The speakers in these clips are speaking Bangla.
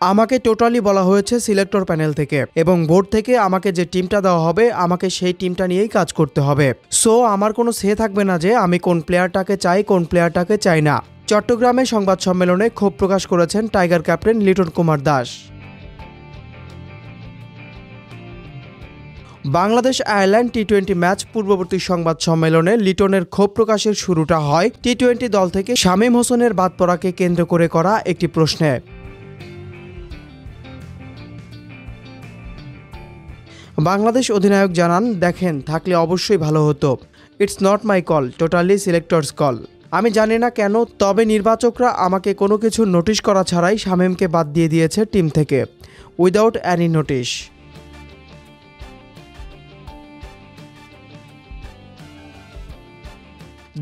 আমাকে টোটালি বলা হয়েছে সিলেক্টর প্যানেল থেকে এবং বোর্ড থেকে আমাকে যে টিমটা দেওয়া হবে আমাকে সেই টিমটা নিয়েই কাজ করতে হবে। সো আমার কোনো সে থাকবে না যে আমি কোন প্লেয়ারটাকে চাই কোন প্লেয়ারটাকে চাই না। চট্টগ্রামে সংবাদ সম্মেলনে ক্ষোভ প্রকাশ করেছেন tiger captain Liton Kumar Das. Bangladesh Ireland টি-20 ম্যাচ পূর্ববর্তী সংবাদ সম্মেলনে লিটনের ক্ষোভ প্রকাশের শুরুটা হয় টি-20 দল থেকে শামীম হোসেনের বাদ পড়াকে কেন্দ্র করে করা একটি প্রশ্নে। বাংলাদেশ অধিনায়ক জানান, দেখেন থাকলে অবশ্যই ভালো হতো। It's not my call, totally selectors call. আমি জানি না কেন, তবে নির্বাচকরা আমাকে কোনো কিছু নোটিশ করা ছাড়াই শামীমকে বাদ দিয়ে দিয়েছে টিম থেকে, উইদাউট অ্যানি নোটিশ।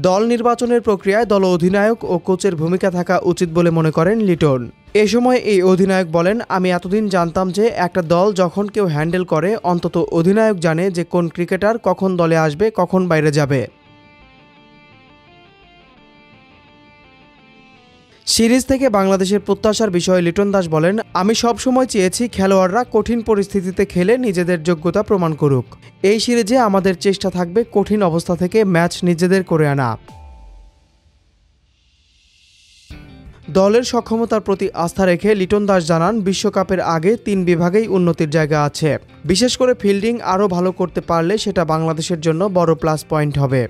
দল নির্বাচনের প্রক্রিয়ায় দল অধিনায়ক ও কোচের ভূমিকা থাকা উচিত বলে মনে করেন লিটন। এ সময় এই অধিনায়ক বলেন, আমি এতদিন জানতাম যে একটা দল যখন কেউ হ্যান্ডেল করে অন্তত অধিনায়ক জানে যে কোন ক্রিকেটার কখন দলে আসবে কখন বাইরে যাবে। সিরিজ থেকে বাংলাদেশের প্রত্যাশার বিষয়ে লিটন দাস বলেন, আমি সবসময় চেয়েছি খেলোয়াড়রা কঠিন পরিস্থিতিতে খেলে নিজেদের যোগ্যতা প্রমাণ করুক। এই সিরিজে আমাদের চেষ্টা থাকবে কঠিন অবস্থা থেকে ম্যাচ নিজেদের করে আনা। দলের সক্ষমতার প্রতি আস্থা রেখে লিটন দাস জানান, বিশ্বকাপের আগে 3 বিভাগেই উন্নতির জায়গা আছে। বিশেষ করে ফিল্ডিং আরও ভালো করতে পারলে সেটা বাংলাদেশের জন্য বড় প্লাস পয়েন্ট হবে।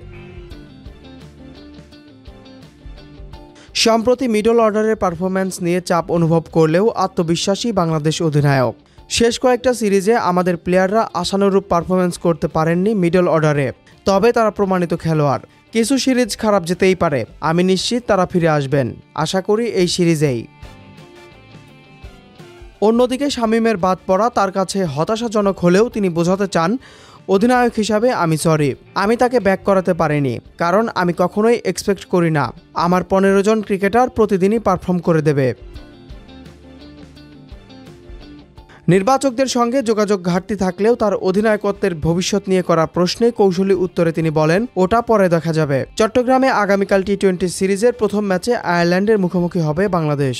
সম্প্রতি মিডল অর্ডারের পারফরম্যান্স নিয়ে চাপ অনুভব করলেও আত্মবিশ্বাসী বাংলাদেশ অধিনায়ক। শেষ কয়েকটা সিরিজে আমাদের প্লেয়াররা আশানুরূপ পারফরম্যান্স করতে পারেননি মিডল অর্ডারে, তবে তারা প্রমাণিত খেলোয়াড়। কিছু সিরিজ খারাপ যেতেই পারে, আমি নিশ্চিত তারা ফিরে আসবেন, আশা করি এই সিরিজেই। অন্যদিকে শামীমের বাদ পড়া তার কাছে হতাশাজনক হলেও তিনি বোঝাতে চান, অধিনায়ক হিসাবে আমি সরি, আমি তাকে ব্যাক করাতে পারিনি, কারণ আমি কখনোই এক্সপেক্ট করি না আমার 15 জন ক্রিকেটার প্রতিদিনই পারফর্ম করে দেবে। নির্বাচকদের সঙ্গে যোগাযোগ ঘাটতি থাকলেও তার অধিনায়কত্বের ভবিষ্যৎ নিয়ে করা প্রশ্নে কৌশলী উত্তরে তিনি বলেন, ওটা পরে দেখা যাবে। চট্টগ্রামে আগামীকাল টি-20 সিরিজের প্রথম ম্যাচে আয়ারল্যান্ডের মুখোমুখি হবে বাংলাদেশ।